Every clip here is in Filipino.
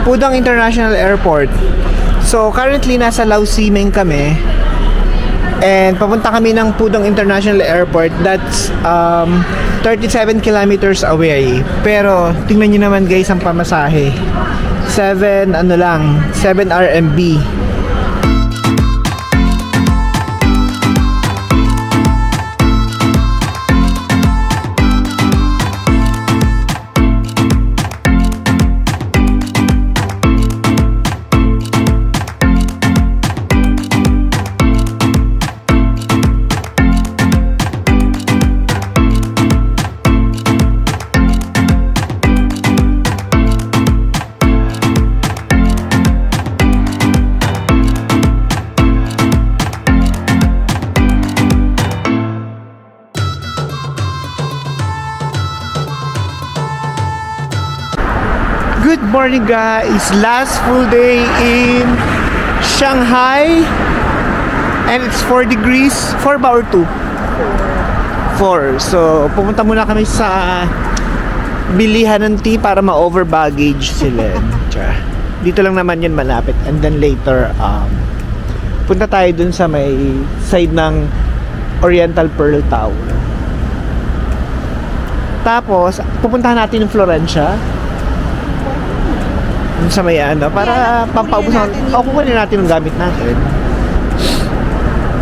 Pudong International Airport. So, currently nasa Lao Simeng kami. And papunta kami ng Pudong International Airport. That's 37 kilometers away. Pero, tingnan nyo naman guys ang pamasahe. 7 RMB. Good morning guys! Last full day in Shanghai and it's 4 degrees. 4 ba or 2? 4. So pumunta muna kami sa bilihan ng tea para ma-over baggage sila. Dito lang naman yun malapit. And then later punta tayo dun sa may side ng Oriental Pearl Tower. Tapos pupuntahan natin yung Florencia sa may para pampaubos kukunin natin yung gamit natin.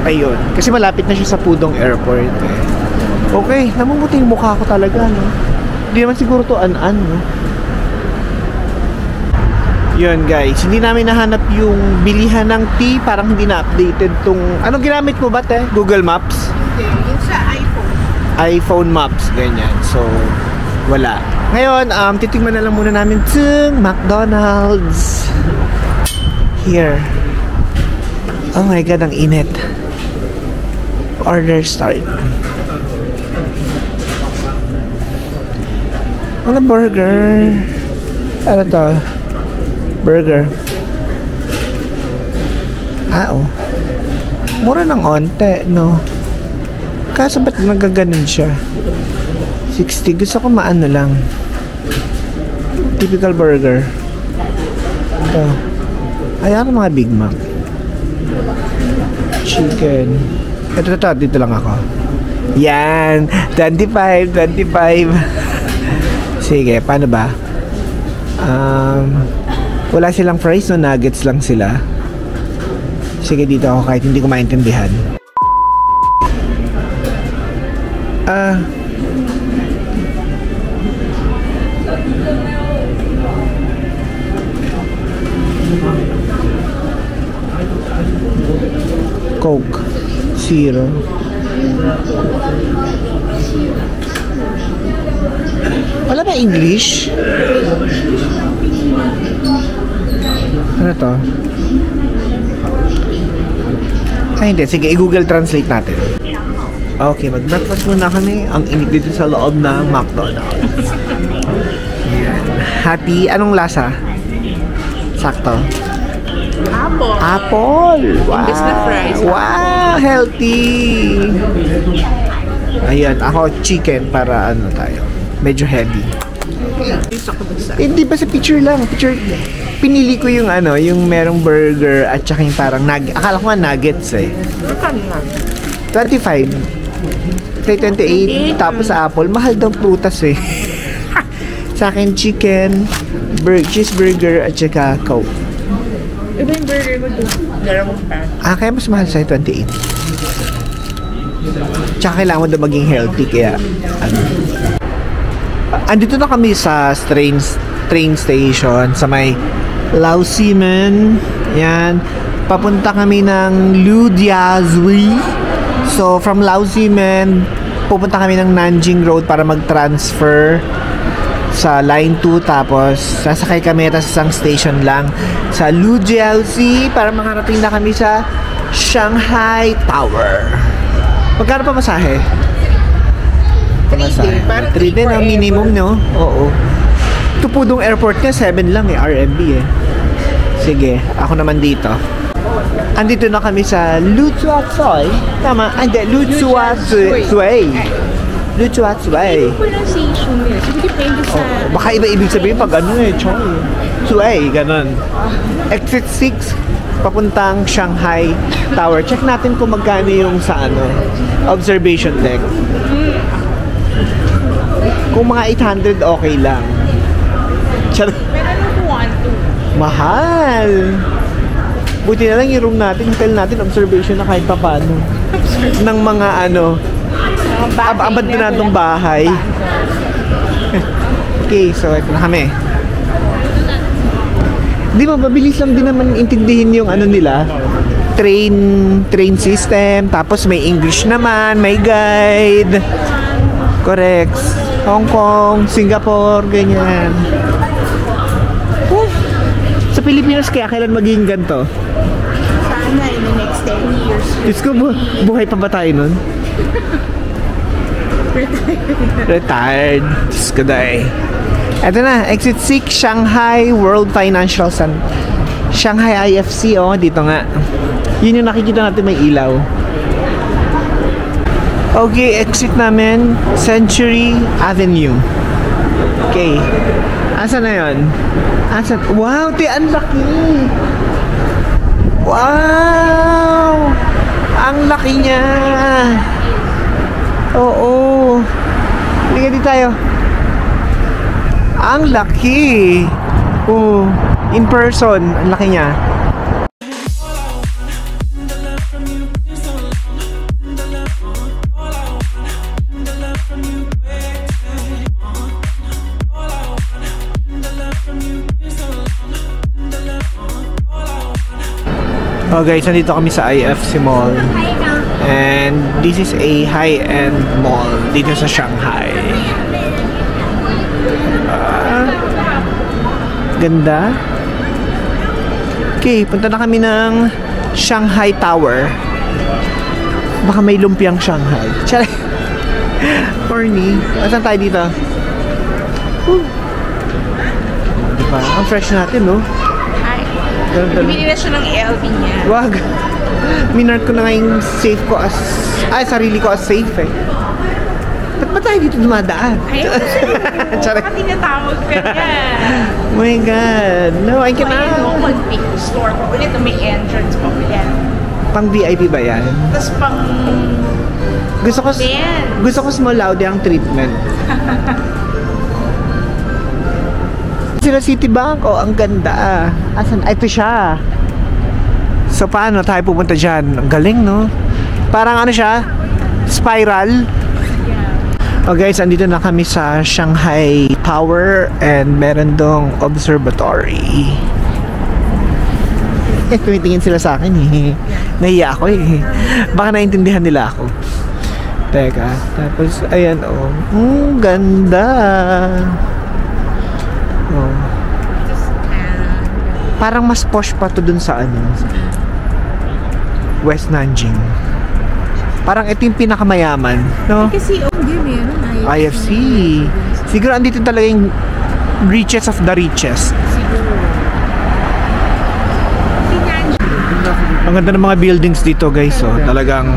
Ayun, kasi malapit na siya sa Pudong Airport Okay, namumuti yung mukha ko talaga, no? Hindi naman siguro to an-an, no? Yun guys, hindi namin nahanap yung bilihan ng tea. Parang hindi na updated tong anong ginamit mo ba te? Google Maps? Hindi, yung sa iPhone Maps, ganyan. So wala. Ngayon, titingnan na lang muna namin itong McDonald's. Here. Oh my God, ang init. Order start. Ano burger? Ano to? Burger. Oh. Mura ng onte, no? Kaso ba't nagaganon siya? 60. Gusto ko maano lang. Typical burger. Ito. Ayan ang mga Big Mac. Chicken. Ito. Dito lang ako. Yan. 25. Sige, paano ba? Wala silang fries, no? Nuggets lang sila. Sige, dito ako kahit hindi ko maintindihan. Coke Zero. Wala ba English? Ano to? Hindi. Sige, i-Google Translate natin. Okay, mag-breakfast muna kami. Ang init dito sa loob ng McDonald's. Yan. Happy. Anong lasa? Sakto. Apple. Wow. Wow, healthy. Ayan, ako chicken para ano tayo. Medyo heavy. Hindi ba sa picture lang? Pinili ko yung yung merong burger at saka yung parang akala ko nga nuggets eh. 25. 28. Tapos sa apple, mahal daw prutas eh. Sa akin chicken, cheeseburger at saka Coke. Iba yung burger ko doon. Dalawang pan. Kaya mas mahal sa'yo 28. Tsaka kailangan mo daw maging healthy. Kaya, andito na kami sa train station sa may Lao Simeng. Yan. Papunta kami ng Ludiazui. So, from Lao Simeng, pupunta kami ng Nanjing Road para mag-transfer sa Line 2, tapos sasakay kami sa isang station lang sa Lujiaoxi para makarating na kami sa Shanghai Tower. Magkano pa masahe? 3 din ang minimum, no? Oo. Ito Pudong Airport nga 7 lang RMB eh. Sige, ako naman dito. Andito na kami sa Luzuasui. Tama, Luzuasui. Luchuatsway. Pronunciation nila. So, depende sa... Baka iba ibig sabihin pag ano eh, choy. Suay, ganun. Exit 6, papuntang Shanghai Tower. Check natin kung magkano yung sa ano, observation deck. Kung mga 800, okay lang. Pero ano kung 1, 2? Mahal! Buti na lang yung room natin, hotel natin, observation na kahit pa paano. Ng mga ano, abandonadong bahay. Okay, so ito na kami. Di ba, mabilis lang din naman intindihin yung ano nila, train system, tapos may English naman, may guide. Correct. Hong Kong, Singapore, ganyan. Sa Pilipinas kaya kailan magiging ganito? Sana in the next 10 years. Diyos ko, buhay pa ba tayo nun? Retired. Diyos ko dahi. Ito na, exit 6, Shanghai World Financial Center. Shanghai IFC, oh, dito nga. Yun yung nakikita natin may ilaw. Okay, exit namin, Century Avenue. Okay. Asan na yun? Asan? Wow, ang laki! Wow! Ang laki niya! Oo. Liga di tayo. Ang laki! Oh, in person, ang laki niya. Oh guys, nandito kami sa IFC Mall. And this is a high-end mall dito sa Shanghai. Ganda. Okay, punta na kami ng Shanghai Tower. Baka may lumpiang Shanghai. Charay. Corny. Asan tayo dito? Diba? Ang fresh natin, no? Bibili na siya ng LV niya. Wag. Minart ko na nga yung safe ko as... Ay, sarili ko as safe eh. Ba't ba tayo dito dumadaan? Ayaw ko sa'yo. Baka tinatawag ka niya. Oh my God. No, I cannot. Ayun mo, mag-pick store pa ulit. May entrance pa ulit. Pang VIP ba yan? Tapos pang... Gusto ko small laude ang treatment. Sila Citibank, oh, ang ganda. Asan? Ito siya. So, paano tayo pupunta dyan? Ang galing, no? Parang ano siya? Spiral. Oh guys, andito na kami sa Shanghai Tower and meron dong observatory. Tumitingin sila sa akin eh. Nahiya ako eh. Baka naintindihan nila ako. Teka. Tapos, ayan, oh. Ganda. Oh. Parang mas posh pa to dun sa ano, West Nanjing. Parang ito yung pinakamayaman, no? Kasi meron IFC. Siguro andito talaga yung richest of the richest. Siguro. Ang ganda ng mga buildings dito, guys, oh. Talagang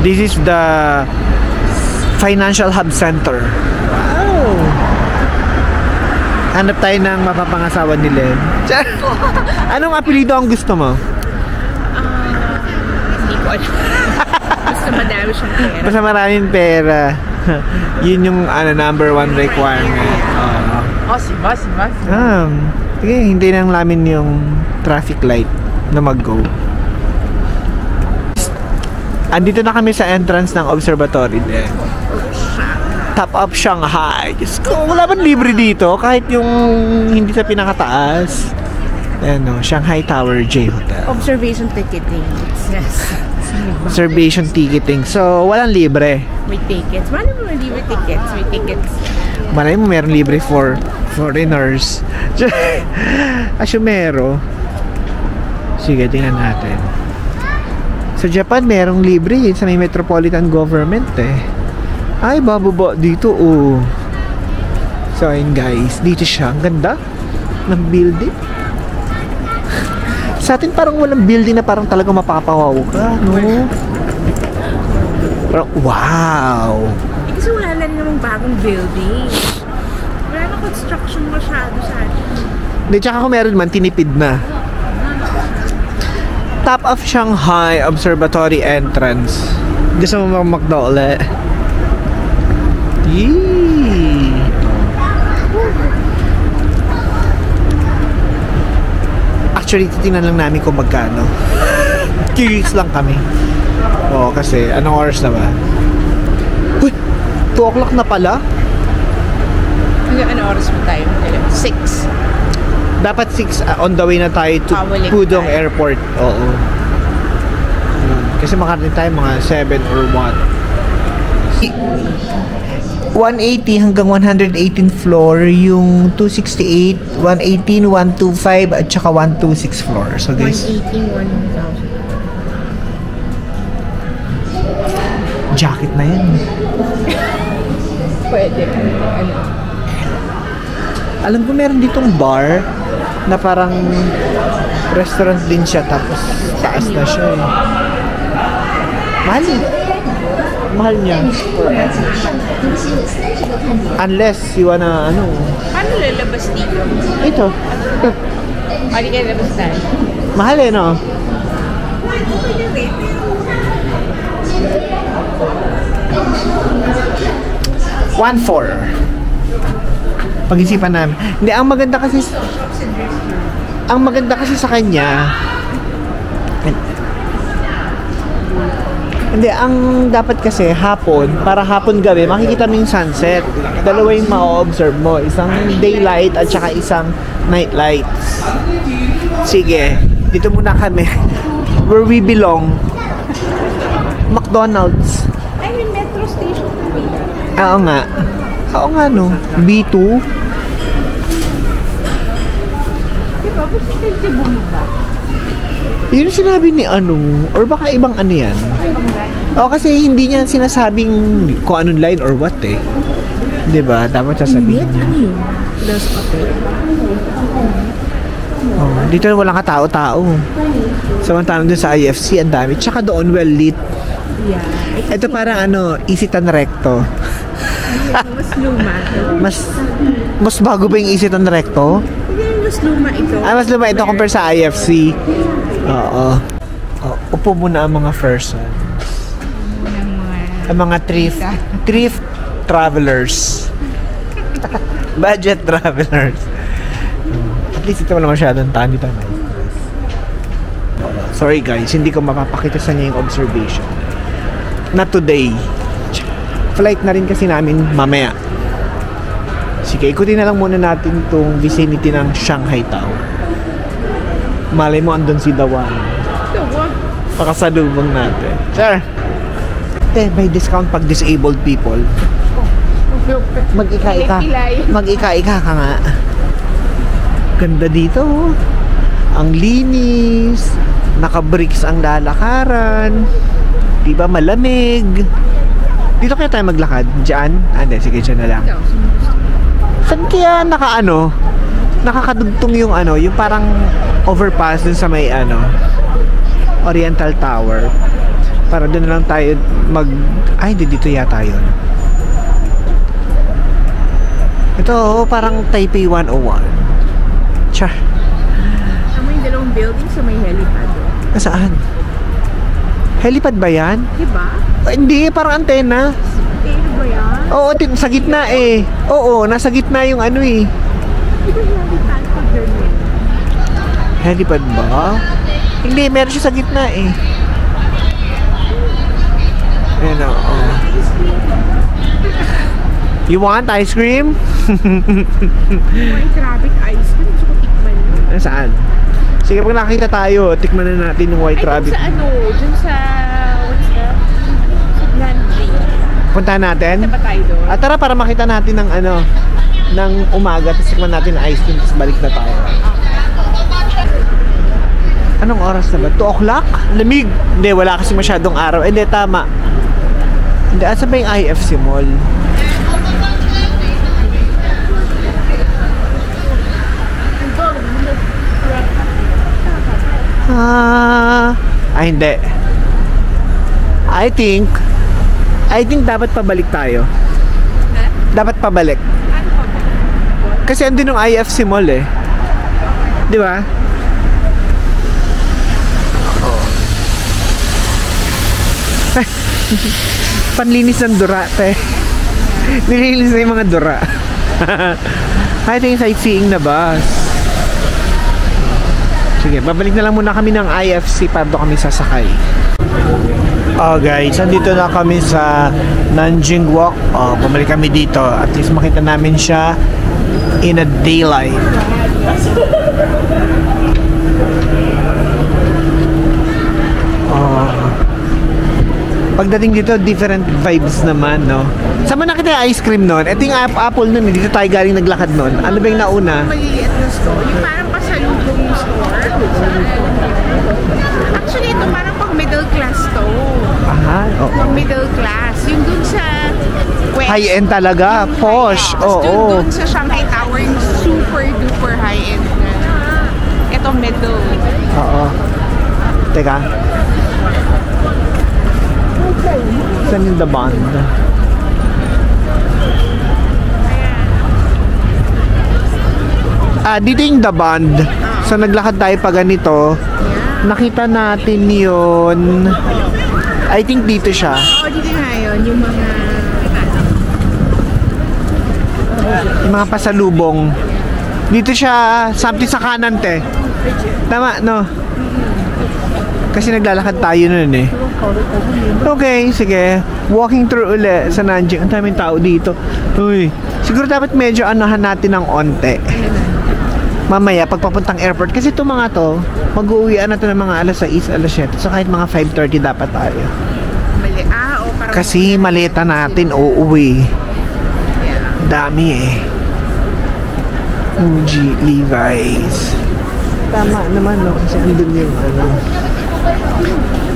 this is the financial hub center. Wow. Hanap tayo ng mapapangasawa ni Len. Anong apelido ang gusto mo? Hindi ko alam. Basta madami siyang pera. Basta maraming pera. Yun yung number 1 requirement. Siba. Sige, hintayin lang namin yung traffic light na mag-go. Andito na kami sa entrance ng observatory din. Top of Shanghai. Diyos ko, wala bang libre dito? Kahit yung hindi sa pinakataas. Ano, Shanghai Tower J Hotel. Observation ticketing. Yes. Observation ticketing. So, walang libre. May tickets. Paano mo may libre tickets? May tickets. Malay mo meron libre for foreigners. Asyumero. Sige, tingnan natin. Sa Japan, merong libre sa may metropolitan government eh. Ay, bababa dito, oh. So, ayun guys. Dito siya. Ang ganda ng building. Sa atin parang walang building na parang talaga mapapawaw ka, no? Parang, wow! namang bagong building. Wala na construction masyado sa atin. Hindi, tsaka kung meron man, tinipid na. Top of Shanghai Observatory entrance. Gusto mo mamakdo ulit? Yee! Actually, titingnan lang namin kung magkano. Curious lang kami. Oo, kasi anong oras na ba? Uy! 2 o'clock na pala? Hanggang ano oras mo tayo? 6. Dapat 6 on the way na tayo to Pabalik Pudong tayo. Airport. Oo. Kasi makarating tayo mga 7 or 1. 180 hanggang 118 floor, yung 268, 118, 125 at saka 126 floor. So guys, 118, 1,000. jacket na yan. Pwede. Ano? Alam ko meron ditong bar na parang restaurant din siya tapos taas na siya eh. Mahal eh. Mahal niya. Unless you wanna ano. Paano lalabas dito? Ito. Pwede kayo labas tayo. Mahal eh no? $1,400. Pag-isipan namin. Hindi, ang maganda kasi sa kanya, hindi, ang dapat kasi hapon, para hapon gabi, makikita mo yung sunset. Dalawa yung ma-observe mo. Isang daylight at saka isang night lights. Sige, dito muna kami. Where we belong. McDonald's. Ay, may metro station kami. Oo nga. Oo nga no. B2. Diba? Gusto kayo bumaba. Yun yung sinabi ni ano. Or baka ibang ano yan. O kasi hindi niya sinasabing kung anong line or what eh. Diba? Dapat sasabihin niya. Ano yun? Plus papel. Oh, dito walang katao-tao. Samantalang dun sa IFC, ang dami. Tsaka doon well lit. Yeah. Ito parang ano, Isitan Recto. Mas luma. Mas bago pa yung Isitan Recto? Hindi, mas luma ito. Ah, mas luma ito compare sa IFC. Oo. Oh, upo muna ang mga person. Ang mga thrift travelers. Budget travelers. At least ito wala masyadong tahan dito. Sorry guys, hindi ko mapapakita sa inyo yung observation. Not today. Flight na rin kasi namin mamaya. Sige, ikutin na lang muna natin itong vicinity ng Shanghai Tower. Malay mo andun si Dawan. Pakasalubong natin. Sir! May discount pag disabled people. Mag-ika-ika. Mag-ika-ika ka nga. Ganda dito. Ang linis. Naka-bricks ang lalakaran. Diba malamig. Dito kaya tayo maglakad? Diyan? Hindi, sige dyan na lang. Saan kaya nakakadugtong yung ano, yung parang overpass dun sa may ano, Oriental Tower. Para doon na lang tayo ay, hindi dito yata yun. Ito, parang Taipei 101. Char. Tama yung dalawang building sa may helipad. Nasaan? Helipad ba yan? Diba? Hindi, parang antena. Ano ba yan? Oo, sa gitna eh. Oo, nasa gitna yung ano eh. Diba helipad pag ganyan? Helipad ba? Hindi, meron siya sa gitna eh. Ayan o. You want ice cream? White rabbit ice cream. Gusto ko tikman yun. Saan? Sige, pag nakita tayo, tikman na natin yung white rabbit. Sa ano? Dun sa... What's that? Landry. Punta natin? Punta ba tayo doon? At tara, para makita natin ng ano, ng umaga, tapos tikman natin ng ice cream, tapos balik na tayo. Anong oras na ba? 2 o'clock? Lamig! Hindi, wala kasi masyadong araw. Hindi, tama. Hindi, asa ba yung IFC Mall? Hindi. I think dapat pabalik tayo. Ha? Dapat pabalik. Kasi andun yung IFC Mall eh. Di ba? Panlinis ng dura, te. Nilinis na yung mga dura. Ay, ito yung sightseeing na bus. Sige, babalik na lang muna kami ng IFC para doon kami sasakay. Oh guys, andito na kami sa Nanjing Walk. Oh, bumalik kami dito. At least makita namin siya in a daylight. Oh. Pagdating dito, different vibes naman, no? Saan mo nakita yung ice cream nun? Ito yung apple nun, dito tayo galing naglakad nun. Ano ba yung nauna? Maliit na store. Yung parang pasalubong store. Actually, ito parang pang middle class to. Aha, oo. Pang middle class. Yung dun sa west. High-end talaga, posh. Oo. Dun sa Shanghai Tower, yung super duper high-end na. Ito middle. Oo. Teka. Saan yung The Bond? Dito yung The Bond. So naglakad tayo pa ganito. Nakita natin yun. I think dito siya. Oo, dito nga yun. Yung mga pasalubong. Dito siya, something sa kanan, te. Tama, no? Kasi naglalakad tayo nun eh. Okay, sige. Walking through uli sa Nanjing. Ang daming tao dito. Uy, siguro dapat medyo anahan natin ng onte. Mamaya, pagpapuntang airport. Kasi itong mga to, mag-uwian na to ng mga alas 6, alas 7. So kahit mga 5:30 dapat tayo. Kasi maleta natin uuwi. Dami eh. Muji, Levi's. Tama naman, no? Kasi andun yung ano.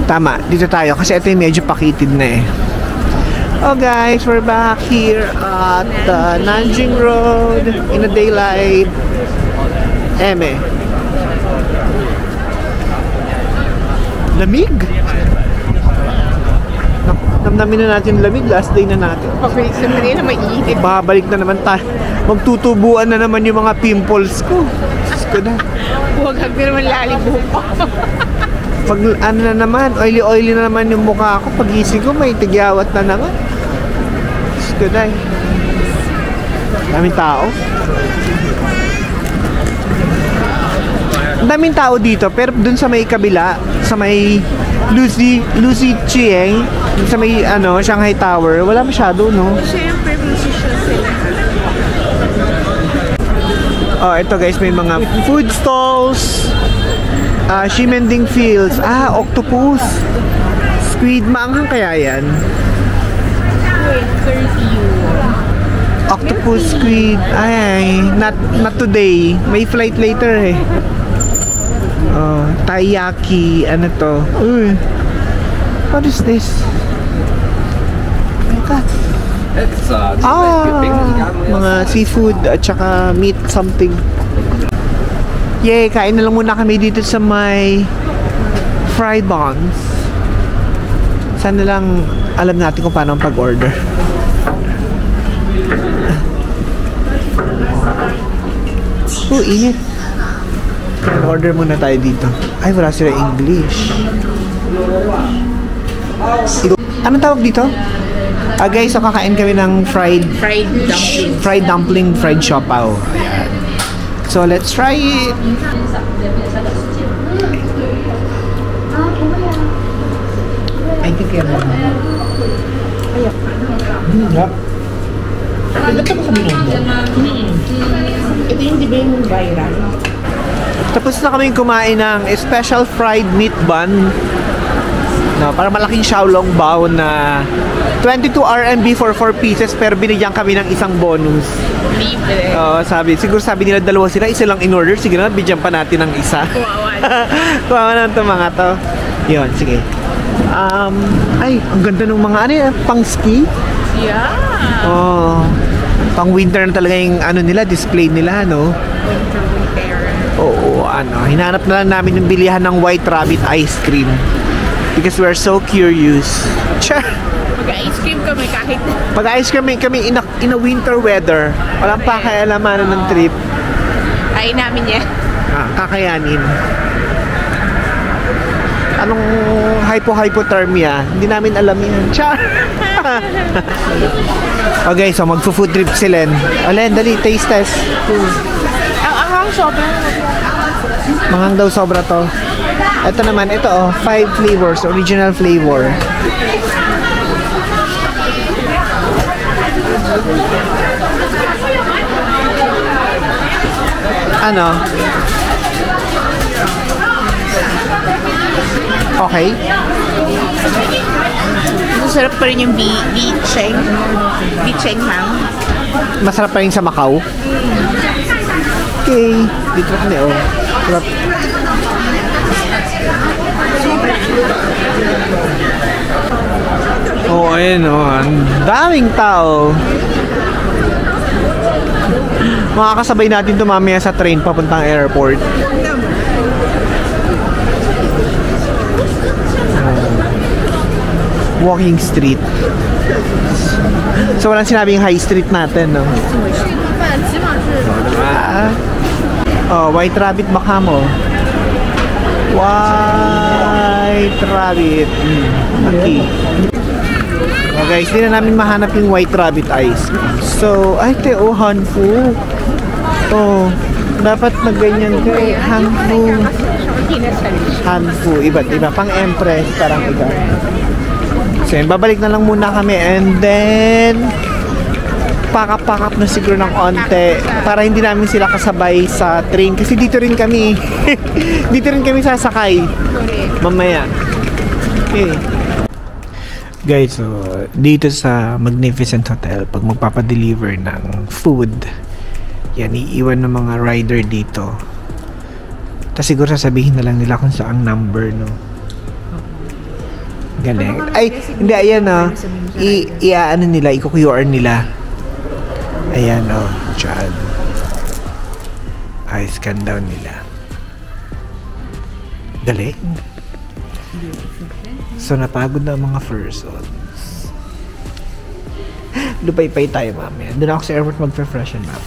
Tama, dito tayo. Kasi ito yung medyo pakitid na eh. Oh guys, we're back here at Nanjing Road in the daylight. Eme. Lamig? Namnamin na natin lamig. Last day na natin. Okay, sandali na maiinit. Babalik na naman tayo. Magtutubuan na naman yung mga pimples ko. Gusto na. Huwag na naman lalibong ko. Pag ano na naman, oily na naman yung mukha ko. Pagising ko, may tigyawat na naman. Gusto na eh. Daming tao. Daming tao dito, pero dun sa may kabila, sa may Lucy Chieng, sa may ano, Shanghai Tower, wala masyado, no? Siyempre, musician sila. Oh, ito guys, may mga food stalls. Shimending Fields. Octopus. Squid. Maanghang kaya yan? 30 Octopus, squid. Ay, not today. May flight later eh. Oh, taiyaki. Ano to? Uy. What is this? Oh my God. Mga seafood at saka meat something. Yay, kain na lang muna kami dito sa may fried buns. Sana lang alam natin kung paano ang pag-order. Init. Order muna tayo dito. Ay, wala sila English. Anong tawag dito? Guys, so kakain kami ng fried dumpling, fried siopaw. Ayan. So, let's try it. I think yan. Yep. Ito yung di ba yung viral? Tapos na kami kumain ng special fried meat bun. No, para malaking xiaolong bao na 22 RMB for 4 pieces pero binigyan kami ng isang bonus. Libre. Siguro sabi nila dalawa sila, isa lang in order. Sige na, bigyan pa natin ng isa. Kuwawa na ito mga to. Yun, sige. Ay, ang ganda ng mga ano yan, pang ski. Yeah. Oh, pang winter na talaga yung ano nila, display nila, no? Winter. Oo, hinanap na lang namin yung bilihan ng White Rabbit ice cream. Because we're so curious. Char! Mag-ice cream kami kahit Pag-ice cream kami in a winter weather. Walang pakialamanan ng trip. ay namin yan. Kakayanin. Anong hypothermia? Hindi namin alam yan. Char! Okay, so magfo-food trip si Len. Len, dali, taste test. Ang sobra. Manghang daw sobra to. Ito naman, ito 5 flavors, original flavor. Ano? Okay. Masarap pa rin yung bicheng. Bicheng hang. Masarap pa rin sa Macau. Okay. Dito kami, Sarap. Ayun, ang daming tao. Makakasabay natin ito mamaya sa train papuntang airport. Walking street. So walang sinabing high street natin, no? White Rabbit baka mo. White Rabbit. Okay. Guys, hindi na namin mahanap yung White Rabbit ice. So, Hanfu. Dapat magganyan ka eh. Hanfu. Iba't iba. Pang Empress, parang iba. So, babalik na lang muna kami and then pack up na siguro ng onte para hindi namin sila kasabay sa train kasi dito rin kami dito rin kami sasakay mamaya. Okay guys, so dito sa Magnificent Hotel pag magpapadeliver ng food yan, iiwan ng mga rider dito tapos siguro sasabihin na lang nila kung saang number, no? Galing. Ay, hindi, ayan ano nila, i-QR nila. Ayan, dyan. Ay, scan down nila. Galing. So, napagod na ang mga persons. Lupay-pay tayo, mamaya. Doon ako sa airport mag-freshen up.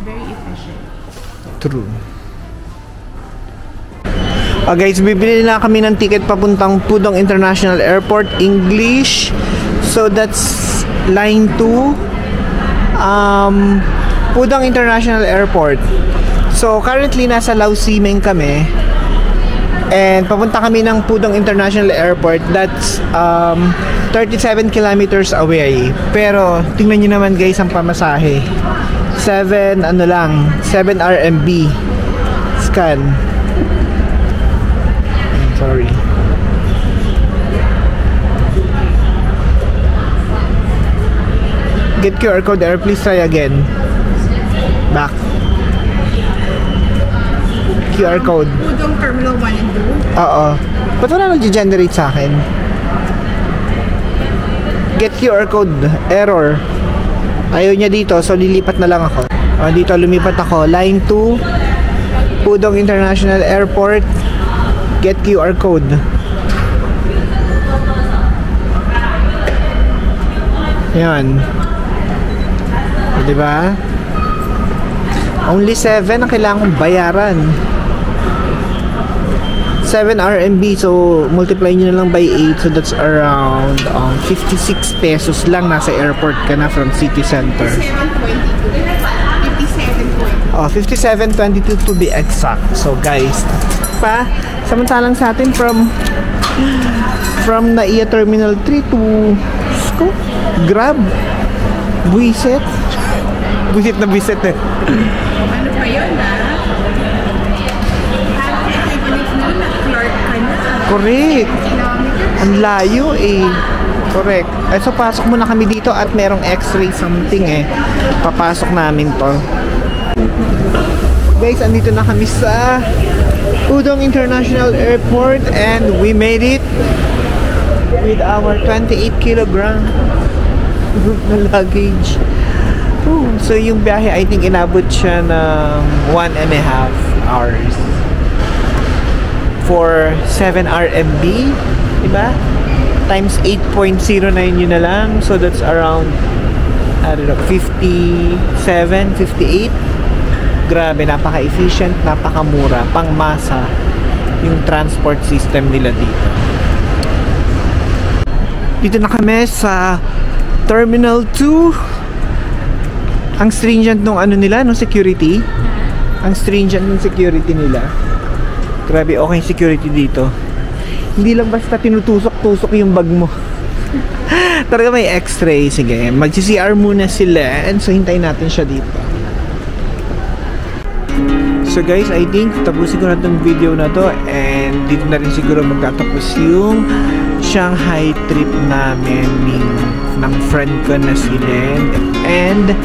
Very efficient. True. Guys, bibili na kami ng ticket papuntang Pudong International Airport, English. So, that's line 2 Pudong International Airport. So currently nasa Lao Simeng kami and papunta kami ng Pudong International Airport. That's 37 kilometers away. Pero tingnan nyo naman guys ang pamasahe, 7 RMB scan. Sorry. Get QR code there. Please try again. Back. QR code. Pudong Terminal 1 and 2? Oo. Ba't wala nag-generate sa akin? Get QR code. Error. Ayaw niya dito. So, lilipat na lang ako. Dito, lumipat ako. Line 2. Pudong International Airport. Get QR code. Yan. Diba? Only 7 ang kailangan bayaran. 7 RMB. So, multiply nyo na lang by 8. So, that's around 56 pesos lang. Nasa airport ka na from city center. 57.22 to be exact. So, guys, samantalang sa atin from NAIA Terminal 3 to Grab. Buisit. Buisit na buisit eh. Ano pa yun Correct. Ang layo eh. Correct. So pasok muna kami dito at merong x-ray something eh. Papasok namin to. Guys, andito na kami sa Pudong International Airport and we made it with our 28 kilogram na luggage. So yung biyahe I think inabot siya ng 1.5 hours for 7 RMB, diba? times 8.09 yun na lang. So that's around, I don't know, 57, 58. Grabe, napaka-efficient, napaka-mura, pang-masa yung transport system nila dito. Dito na kami sa Terminal 2. Ang stringent nung ano nila, nung security. Ang stringent nung security nila. Grabe, okay security dito. Hindi lang basta tinutusok-tusok yung bag mo. Talaga may x-ray. Sige, mag-CR muna sila. And so, hintayin natin siya dito. So guys, I think tapusin ko na itong video na to. And dito na rin siguro magtatapos yung Shanghai trip namin ng friend ko na si Len. And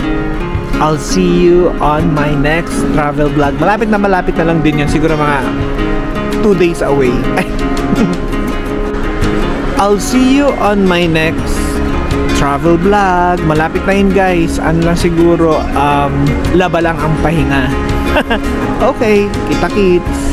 I'll see you on my next travel vlog. Malapit na lang din yan. Siguro mga 2 days away. I'll see you on my next travel vlog. Malapit na yun guys. Ano lang siguro, laba lang ang pahinga. Okay, kita-kits.